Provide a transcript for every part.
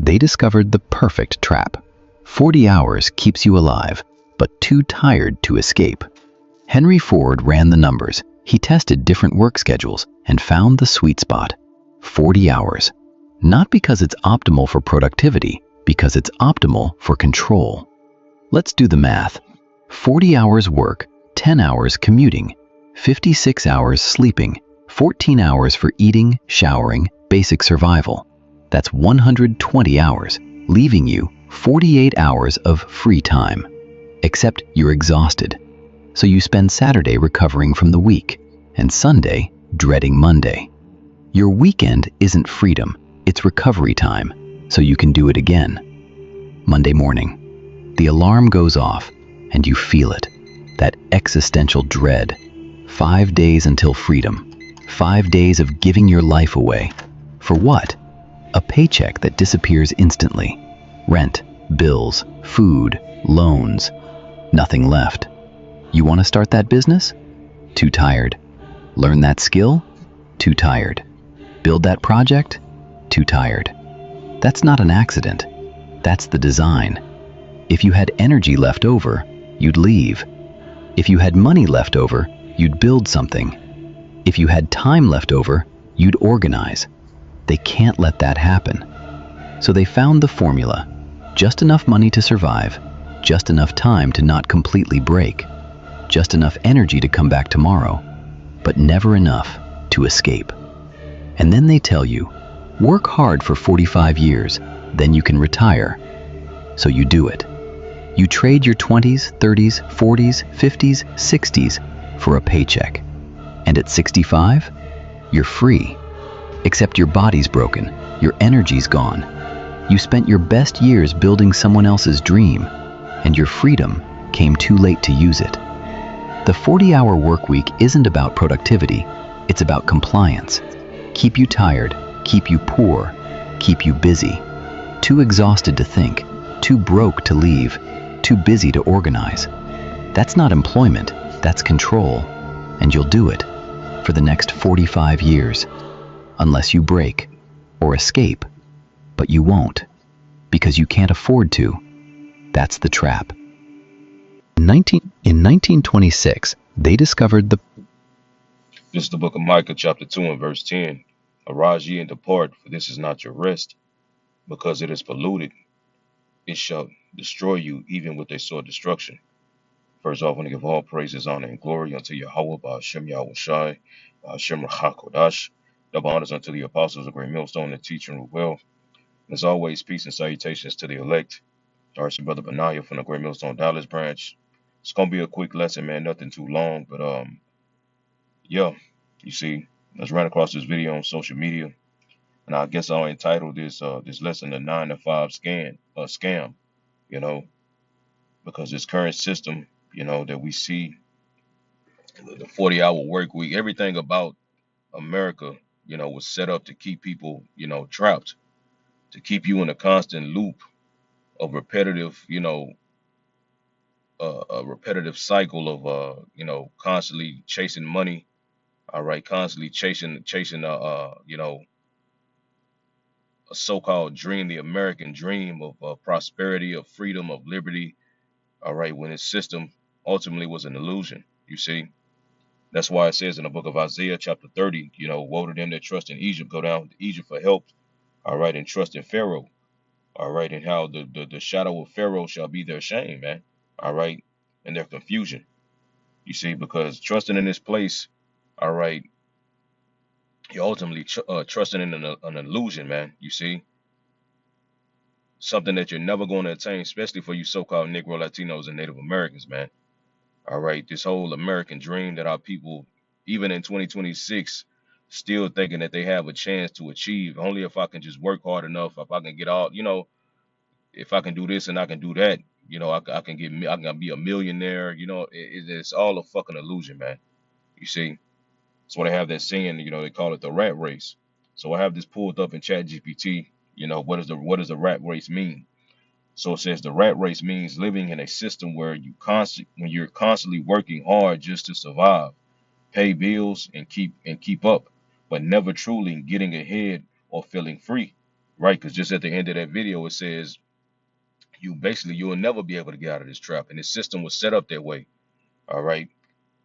they discovered the perfect trap. 40 hours keeps you alive, but too tired to escape. Henry Ford ran the numbers. He tested different work schedules and found the sweet spot. 40 hours. Not because it's optimal for productivity, because it's optimal for control. Let's do the math. 40 hours work, 10 hours commuting, 56 hours sleeping, 14 hours for eating, showering, basic survival. That's 120 hours, leaving you 48 hours of free time. Except you're exhausted. So you spend Saturday recovering from the week, and Sunday dreading Monday. Your weekend isn't freedom, it's recovery time, so you can do it again. Monday morning, the alarm goes off, and you feel it, that existential dread. 5 days until freedom. 5 days of giving your life away. For what? A paycheck that disappears instantly. Rent, bills, food, loans. Nothing left. You want to start that business? Too tired. Learn that skill? Too tired. Build that project? Too tired. That's not an accident. That's the design. If you had energy left over, you'd leave. If you had money left over, you'd build something. If you had time left over, you'd organize. They can't let that happen. So they found the formula. Just enough money to survive, just enough time to not completely break, just enough energy to come back tomorrow, but never enough to escape. And then they tell you, work hard for 45 years, then you can retire. So you do it. You trade your 20s, 30s, 40s, 50s, 60s for a paycheck. And at 65, you're free. Except your body's broken, your energy's gone. You spent your best years building someone else's dream, and your freedom came too late to use it. The 40-hour work week isn't about productivity, it's about compliance. Keep you tired, keep you poor, keep you busy. Too exhausted to think, too broke to leave, too busy to organize. That's not employment, that's control. And you'll do it for the next 45 years. Unless you break or escape. But you won't, because you can't afford to. That's the trap. In 1926, they discovered the... This is the book of Micah, chapter 2 and verse 10. Arise ye and depart, for this is not your rest, because it is polluted. It shall destroy you, even with a sore destruction. First off, I want to give all praises, honor, and glory unto Yahweh, Ba'ashem Yahweh Shai, Ba'ashem Rahakodash. Double honors unto the apostles of Great Millstone and teaching well. As always, peace and salutations to the elect. Darcy Brother Benaiah from the Great Millstone Dallas branch. It's gonna be a quick lesson, man, nothing too long, but yeah, you see, I just ran across this video on social media, and I guess I'll entitle this this lesson the 9 to 5 scam, you know, because this current system, you know, that we see, the 40-hour work week, everything about America, you know, was set up to keep people, you know, trapped, to keep you in a constant loop of repetitive, you know, a repetitive cycle of, you know, constantly chasing money, all right, constantly chasing, you know, a so-called dream, the American dream of prosperity, of freedom, of liberty, all right, when its system ultimately was an illusion, you see. That's why it says in the book of Isaiah, chapter 30, you know, woe to them that trust in Egypt, go down to Egypt for help, all right, and trust in Pharaoh, all right, and how the shadow of Pharaoh shall be their shame, man, all right, and their confusion, you see, because trusting in this place, all right, you're ultimately trusting in an illusion, man, you see, something that you're never going to attain, especially for you so-called Negro, Latinos, and Native Americans, man. All right, this whole American dream that our people, even in 2026, still thinking that they have a chance to achieve. Only if I can just work hard enough, if I can get all, you know, if I can do this and I can do that, you know, I can be a millionaire. You know, it's all a fucking illusion, man. You see, so when I have that saying, you know, they call it the rat race. So I have this pulled up in Chat GPT. You know, what does the rat race mean? So it says the rat race means living in a system where when you're constantly working hard just to survive, pay bills and keep up, but never truly getting ahead or feeling free. right? Because just at the end of that video, it says you will never be able to get out of this trap, and this system was set up that way. All right,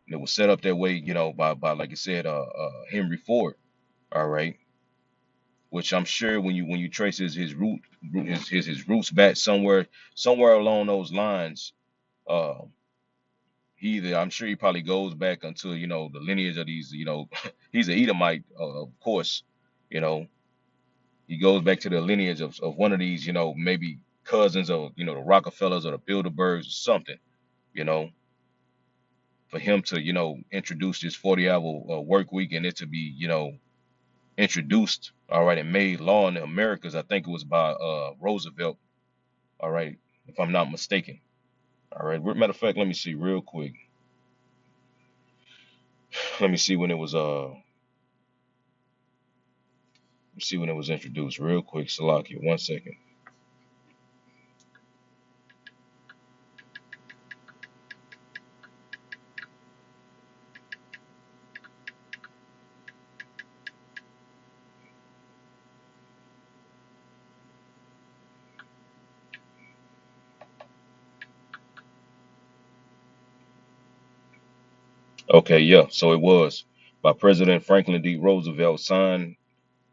and it was set up that way, by like I said, Henry Ford. All right, which I'm sure when you trace his roots back somewhere along those lines, uh, I'm sure he probably goes back until the lineage of these, he's an Edomite, of course, you know, he goes back to the lineage of one of these, maybe cousins of the Rockefellers or the Bilderbergs or something, you know, for him to introduce this 40-hour work week and it to be introduced, all right, and made law in the Americas. I think it was by Roosevelt, all right, if I'm not mistaken. All right. Matter of fact, let me see real quick. Let me see when it was see when it was introduced real quick. Salakia, 1 second. Okay, yeah. So it was by President Franklin D. Roosevelt, signed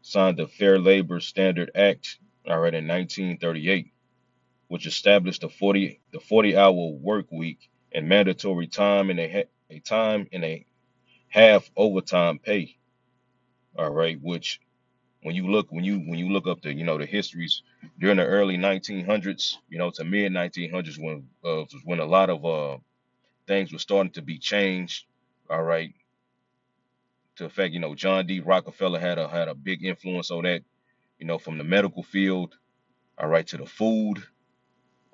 the Fair Labor Standard Act, all right, in 1938, which established the 40-hour work week and mandatory time and a half overtime pay. All right, which when you look up the histories during the early 1900s, to mid 1900s, when a lot of things were starting to be changed. All right, to the fact John D. Rockefeller had a big influence on that. From the medical field, all right, to the food,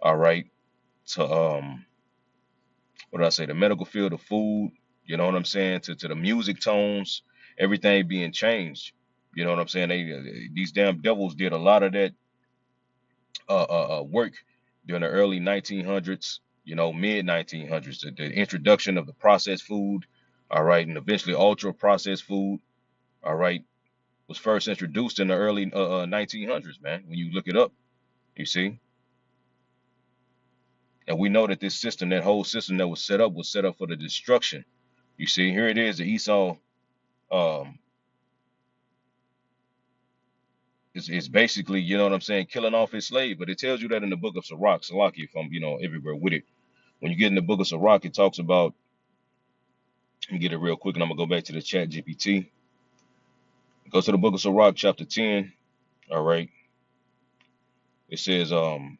all right, to what did I say? The medical field, the food. You know what I'm saying? To the music tones, everything being changed. You know what I'm saying? These damn devils did a lot of that work during the early 1900s, mid 1900s. The introduction of the processed food, all right, and eventually ultra processed food, all right, was first introduced in the early 1900s, man. When you look it up, you see, and we know that this system, that whole system that was set up for the destruction. You see, here it is. The Esau um, is basically, you know what I'm saying, killing off his slave. But it tells you that in the book of Sirach, Salaki, if I'm, everywhere with it. When you get in the book of Sirach, it talks about. Let me get it real quick, and I'm gonna go back to the Chat GPT. Go to the book of Sirach, chapter 10. All right. It says, 10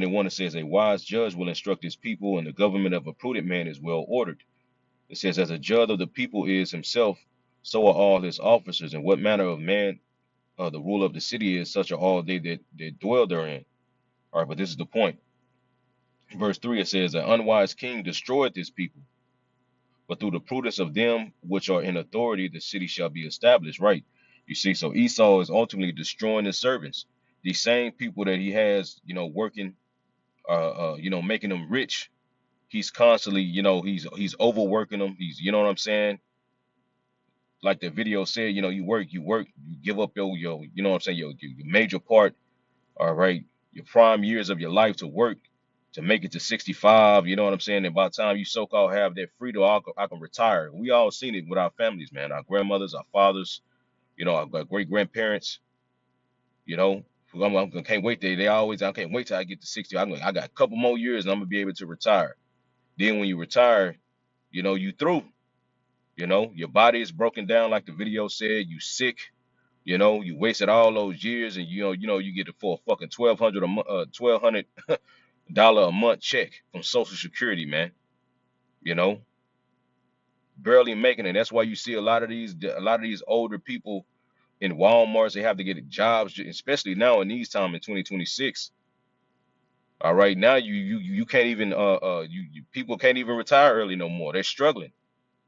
and 1, it says, a wise judge will instruct his people, and the government of a prudent man is well ordered. It says, as a judge of the people is himself, so are all his officers. And what manner of man the ruler of the city is, such are all they that dwell therein. All right, but this is the point. Verse 3, it says, an unwise king destroyed this people, but through the prudence of them which are in authority, the city shall be established. Right. You see, so Esau is ultimately destroying his servants. These same people that he has, working, making them rich. He's constantly, he's overworking them. He's, you know what I'm saying? Like the video said, you give up your you know what I'm saying, your major part, all right, your prime years of your life to work to make it to 65, you know what I'm saying? And by the time you so-called have that freedom, I can retire. We all seen it with our families, man, our grandmothers, our fathers, our great grandparents, you know. I can't wait. I can't wait till I get to 60. I got a couple more years and I'm gonna be able to retire. Then when you retire, you through. Your body is broken down like the video said. You sick. You wasted all those years, and you get it for a fucking 1,200 a month, $1,200 a month check from Social Security, man. You know, barely making it. That's why you see a lot of these older people in Walmarts. They have to get jobs, especially now in these times in 2026. All right, now you can't even people can't even retire early no more. They're struggling.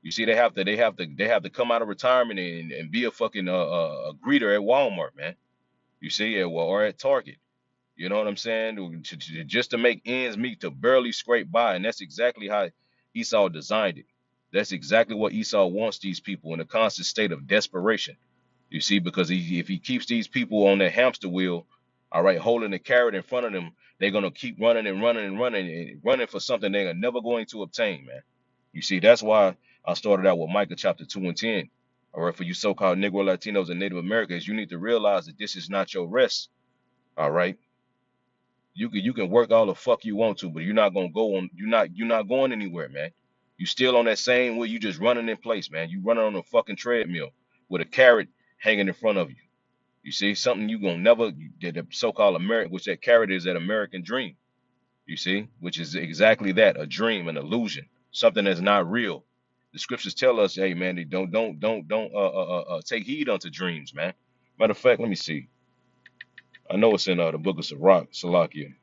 You see, they have to come out of retirement and be a fucking a greeter at Walmart, man. You see, or at Target. You know what I'm saying? Just to make ends meet, to barely scrape by. And that's exactly how Esau designed it. That's exactly what Esau wants these people in a constant state of desperation. You see, because if he keeps these people on that hamster wheel, all right, holding the carrot in front of them, they're gonna keep running and running and running and running for something they're never going to obtain, man. You see, that's why I started out with Micah chapter 2 and 10. All right, for you so-called Negro Latinos and Native Americans, you need to realize that this is not your rest. All right, you can work all the fuck you want to, but you're not gonna go on. You're not going anywhere, man. You still on that same way. You just running in place, man. You running on a fucking treadmill with a carrot hanging in front of you. You see, something you gonna never the so-called American, which that carrot is that American dream. You see, which is exactly that, a dream, an illusion, something that's not real. The scriptures tell us, hey man, they don't take heed unto dreams, man. Matter of fact, let me see. I know it's in the book of Sirach, Salakia.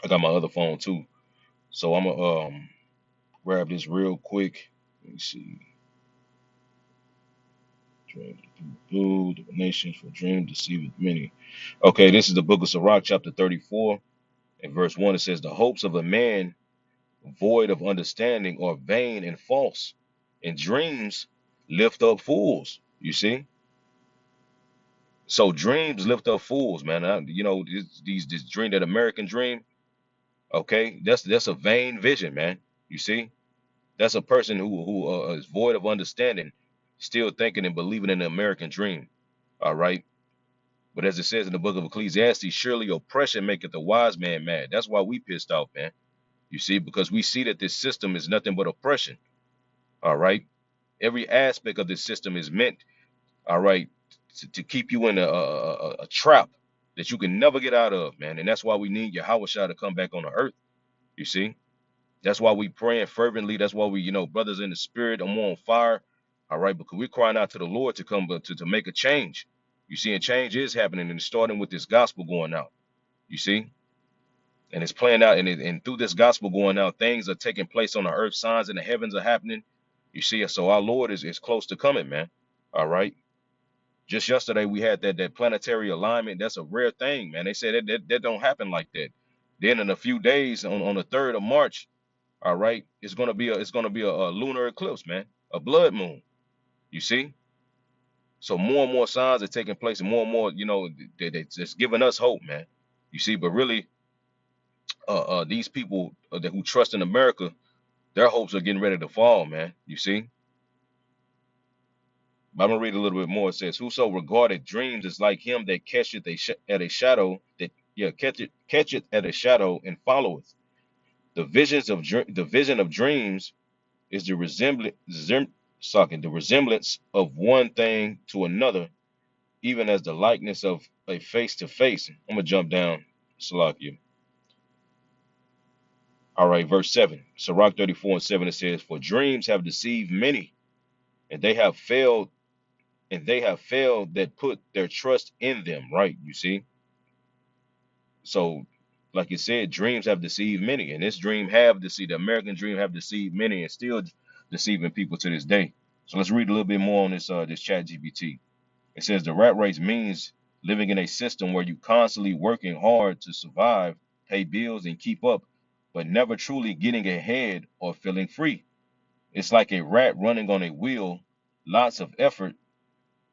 I got my other phone too, so I'm gonna grab this real quick. Let me see. Dream, the nations for dream deceiveth many. Okay, this is the book of Sirach, chapter 34. In verse 1, it says, the hopes of a man void of understanding are vain and false, and dreams lift up fools. You see? So dreams lift up fools, man. This dream, that American dream, okay, that's a vain vision, man. You see? That's a person who is void of understanding, still thinking and believing in the American dream. All right. But as it says in the book of Ecclesiastes, surely oppression maketh the wise man mad. That's why we pissed off, man. You see, because we see that this system is nothing but oppression. All right. Every aspect of this system is meant, all right, to keep you in a trap that you can never get out of, man. And that's why we need Yahweh Shah to come back on the earth. You see, that's why we praying fervently. That's why we, brothers in the spirit are more on fire. All right, because we're crying out to the Lord to come to make a change. You see, and change is happening, and it's starting with this gospel going out. You see, and it's playing out, and through this gospel going out, things are taking place on the earth. Signs in the heavens are happening. You see, so our Lord is close to coming, man. All right. Just yesterday we had that planetary alignment. That's a rare thing, man. They said that don't happen like that. Then in a few days, on the 3rd of March, all right, it's gonna be a lunar eclipse, man, a blood moon. You see, so more and more signs are taking place, and more, it's giving us hope, man. You see, but really, these people who trust in America, their hopes are getting ready to fall, man. You see. But I'm gonna read a little bit more. It says, "Whoso regarded dreams is like him that catcheth at a shadow, catcheth at a shadow and followeth. The vision of dreams is the resemblance of one thing to another, even as the likeness of a face to face." I'm gonna jump down, Salakia. All right, verse 7. Sirach 34:7, it says, "For dreams have deceived many, and they have failed that put their trust in them." Right, you see. So, like you said, dreams have deceived many, and this dream have deceived the American dream have deceived many, and still deceiving people to this day. So let's read a little bit more on this Chat GPT. It says the rat race means living in a system where you constantly working hard to survive, pay bills, and keep up, but never truly getting ahead or feeling free. It's like a rat running on a wheel, lots of effort,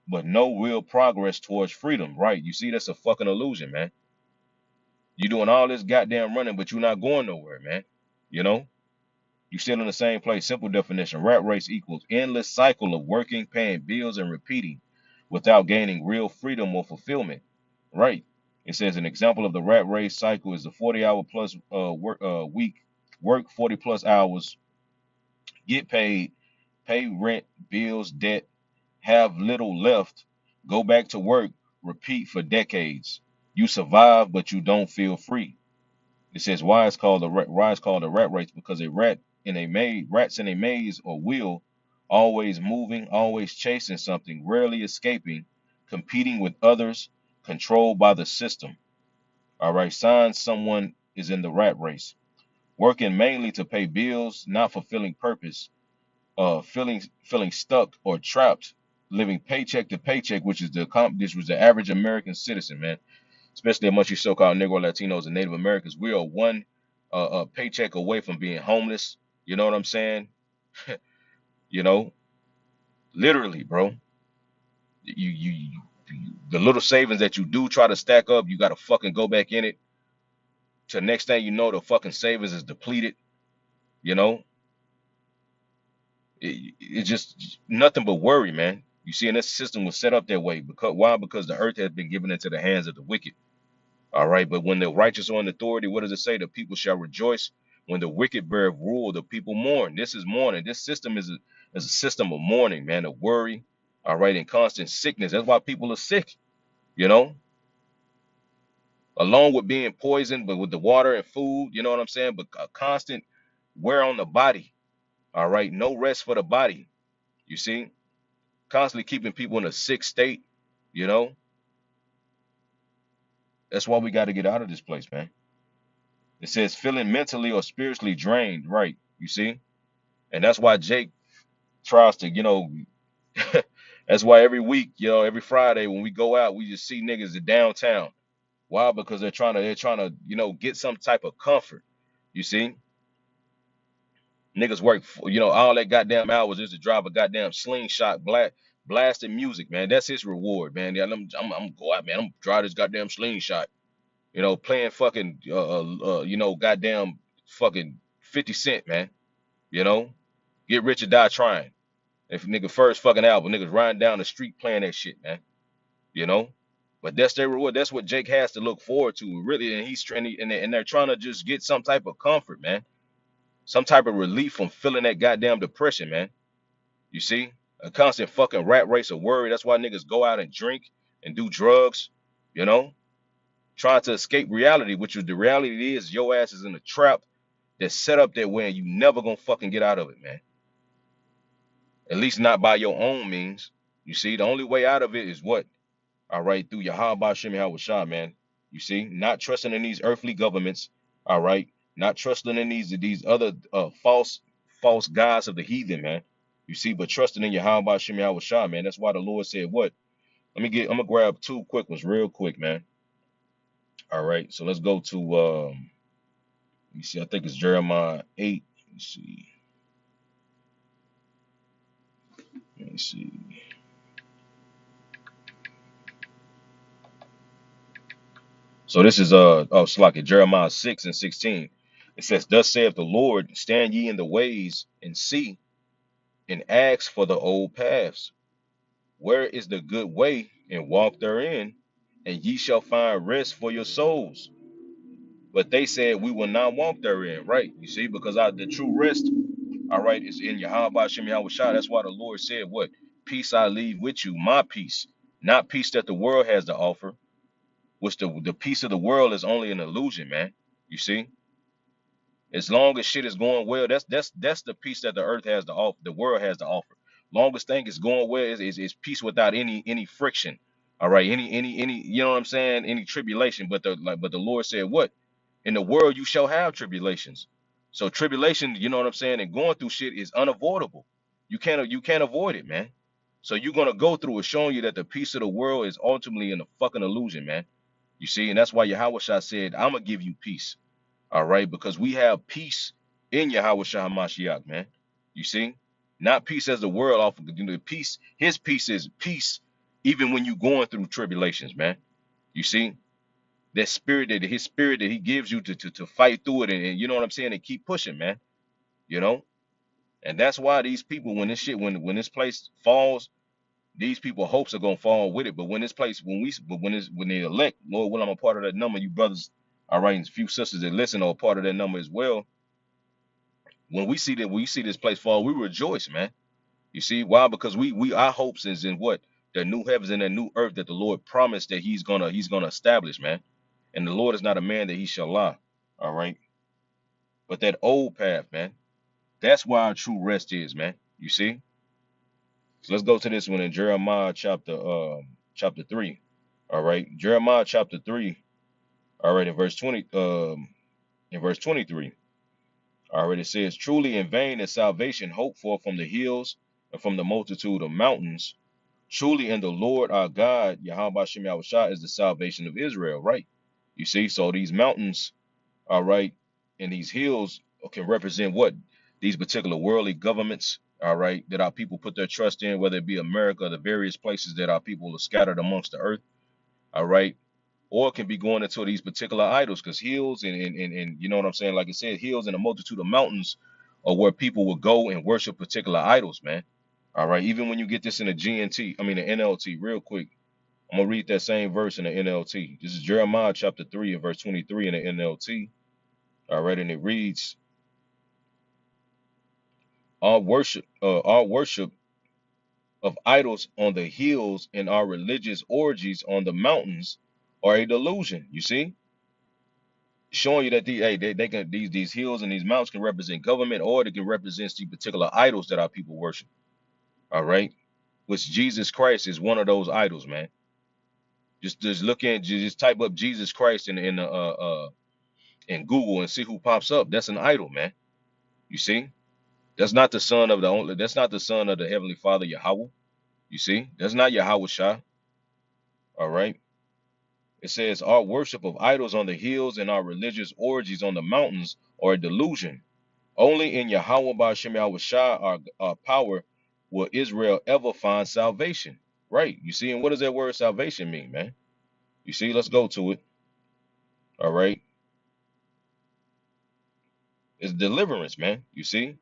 but no real progress towards freedom. Right? You see, that's a fucking illusion, man. You doing all this goddamn running, but you're not going nowhere, man. You know, you still in the same place. Simple definition: rat race equals endless cycle of working, paying bills, and repeating without gaining real freedom or fulfillment. Right? It says an example of the rat race cycle is the 40-hour plus week, work 40 plus hours, get paid, pay rent, bills, debt, have little left, go back to work, repeat for decades. You survive, but you don't feel free. It says why it's called a rat race, because a rats in a maze or wheel, always moving, always chasing something, rarely escaping, competing with others, controlled by the system. All right, signs someone is in the rat race, working mainly to pay bills, not fulfilling purpose, feeling stuck or trapped, living paycheck to paycheck, this was the average American citizen, man, especially amongst you so-called Negro Latinos and Native Americans. We are one paycheck away from being homeless. You know what I'm saying? You know, literally, bro. The little savings that you do try to stack up, you got to fucking go back in it. To next thing you know, the fucking savings is depleted. You know, it's just nothing but worry, man. You see, and this system was set up that way because why? Because the earth has been given into the hands of the wicked. All right, but when the righteous are in authority, what does it say? The people shall rejoice. When the wicked bear rule, the people mourn. This is mourning. This system is a system of mourning, man, of worry. All right, and constant sickness. That's why people are sick. You know, along with being poisoned, but with the water and food. You know what I'm saying? But a constant wear on the body. All right, no rest for the body. You see, constantly keeping people in a sick state. You know, that's why we got to get out of this place, man. It says feeling mentally or spiritually drained, right? You see, and that's why Jake tries to, that's why every week, every Friday when we go out, we just see niggas in downtown. Why? Because they're trying to, get some type of comfort. You see, niggas work, all that goddamn hours is to drive a goddamn slingshot, blasting music, man. That's his reward, man. Yeah, I'm go out, man. I'm drive this goddamn slingshot. Playing fucking, goddamn fucking 50 Cent, man. You know, get rich or die trying. If nigga first fucking album, niggas riding down the street playing that shit, man. You know, but that's their reward. That's what Jake has to look forward to, really. And he's trying, and they're trying to just get some type of comfort, man. Some type of relief from feeling that goddamn depression, man. You see, a constant fucking rat race of worry. That's why niggas go out and drink and do drugs. You know, trying to escape reality, which is the reality is your ass is in a trap that's set up that way, and you never gonna fucking get out of it, man. At least not by your own means. You see, the only way out of it is what? All right, through Yahweh Shem Shah, man. You see, not trusting in these earthly governments. All right, not trusting in these other false gods of the heathen, man. You see, but trusting in Yahweh Shem Shah, man. That's why the Lord said, what? I'm gonna grab two quick ones real quick, man. All right, so let's go to you see, I think it's Jeremiah 8. Let me see. So this is it's like Jeremiah 6 and 16. It says, thus saith the Lord, stand ye in the ways and see and ask for the old paths. Where is the good way, and walk therein, and ye shall find rest for your souls. But they said, we will not walk therein, right? You see, because the true rest, all right, is in Yahweh Shem Shah. That's why the Lord said, what? Peace I leave with you, my peace, not peace that the world has to offer, which the peace of the world is only an illusion, man. You see? As long as shit is going well, that's the peace that the earth has to offer, the world has to offer. Longest thing is going well is peace without any friction. All right, any you know what I'm saying, any tribulation. But the Lord said, what? In the world you shall have tribulations. So tribulation, you know what I'm saying, and going through shit is unavoidable. You can't avoid it, man. So you're gonna go through it, showing you that the peace of the world is ultimately in a fucking illusion, man. You see, and that's why Yahweh Shah said, I'm gonna give you peace. All right, because we have peace in Yahweh Shah Hamashiach, man. You see, not peace as the world offers. Peace, his peace is peace, even when you're going through tribulations, man. You see, that spirit that his spirit that he gives you to fight through it, and you know what I'm saying, and keep pushing, man. You know, and that's why these people, when this shit, when this place falls, these people hopes are gonna fall with it. But when this place, when they elect, Lord, when I'm a part of that number, you brothers, all right, and a few sisters that listen are a part of that number as well. When we see this place fall, we rejoice, man. You see why? Because we our hopes is in what? The new heavens and the new earth that the Lord promised that he's gonna establish, man. And the Lord is not a man that he shall lie. All right. But that old path, man, that's where our true rest is, man. You see? So let's go to this one in Jeremiah chapter 3. All right. Jeremiah chapter 3. All right, in verse 23. All right, it says, truly in vain is salvation hoped for from the hills and from the multitude of mountains. Truly in the Lord our God, Yahweh Shem Yahushua, is the salvation of Israel, right? You see, so these mountains, all right, and these hills can represent what? These particular worldly governments, all right, that our people put their trust in, whether it be America or the various places that our people are scattered amongst the earth, all right, or it can be going into these particular idols, because hills and you know what I'm saying, like I said, hills and a multitude of mountains are where people will go and worship particular idols, man. All right, even when you get this in the GNT, I mean the NLT, real quick, I'm gonna read that same verse in the NLT. This is Jeremiah chapter 3 and verse 23 in the NLT. All right, and it reads, our worship of idols on the hills and our religious orgies on the mountains are a delusion. You see, showing you that they can these hills and these mountains can represent government, or they can represent the particular idols that our people worship. All right, which Jesus Christ is one of those idols, man. Just look at, just type up Jesus Christ in Google and see who pops up. That's an idol, man. You see, that's not the son of the only. That's not the son of the heavenly Father Yahweh. You see, that's not Yahweh Shah. All right. It says our worship of idols on the hills and our religious orgies on the mountains are a delusion. Only in Yahweh Ba'ashem Yahweh Shah, our power, will Israel ever find salvation. Right. You see, and what does that word salvation mean, man? You see, let's go to it. All right. It's deliverance, man. You see?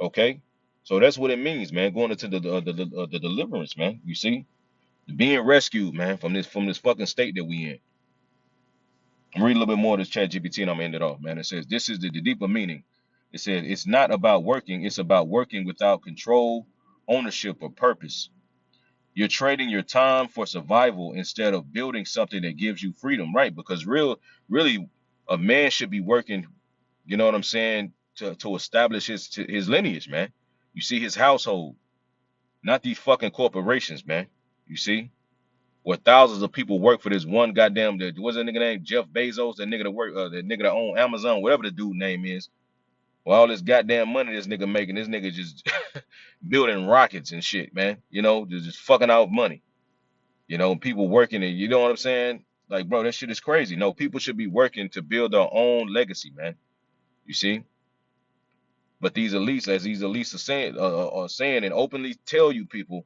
Okay. So that's what it means, man. Going into the deliverance, man. You see? Being rescued, man, from this fucking state that we in. I'm reading a little bit more of this chat GPT and I'm gonna end it off, man. It says this is the deeper meaning. It said it's not about working, it's about working without control, ownership, or purpose. You're trading your time for survival instead of building something that gives you freedom, right? Because really, a man should be working, you know what I'm saying, to establish his lineage, man. You see, his household, not these fucking corporations, man. You see? Where thousands of people work for this one goddamn, what's that nigga name? Jeff Bezos, that nigga that work, that nigga that own Amazon, whatever the dude name is. Well, all this goddamn money this nigga making, this nigga just building rockets and shit, man. You know, just fucking out money. You know, people working and you know what I'm saying? Like, bro, that shit is crazy. No, people should be working to build their own legacy, man. You see? But these elites, as these elites are saying and openly tell you people,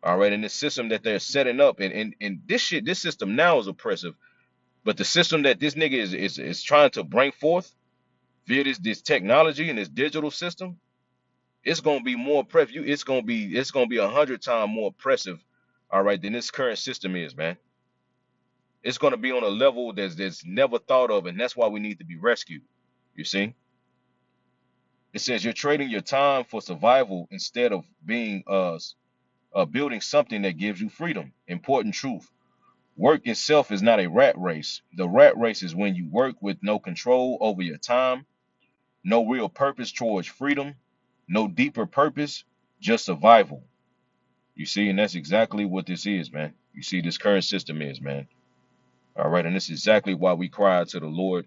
all right, in this system that they're setting up, and this system now is oppressive. But the system that this nigga is trying to bring forth via this technology and this digital system, it's gonna be more oppressive. It's gonna be 100 times more oppressive, all right, than this current system is, man. It's gonna be on a level that's never thought of, and that's why we need to be rescued. You see, it says you're trading your time for survival instead of being building something that gives you freedom. Important truth. Work itself is not a rat race. The rat race is when you work with no control over your time, no real purpose towards freedom, no deeper purpose, just survival. You see, and that's exactly what this is, man. You see, this current system is, man. All right, and this is exactly why we cry out to the Lord,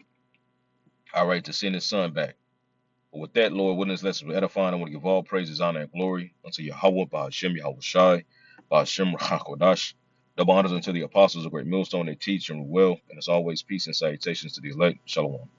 all right, to send his son back. But with that, Lord, witness lessons were edifying. I want to give all praises, honor, and glory unto Yahweh, Ba'ashem, Yahweh Shai, Ba'ashem, Rahakodash. Double honors unto the apostles of Great Millstone. They teach and well. And as always, peace and salutations to the elect. Shalom.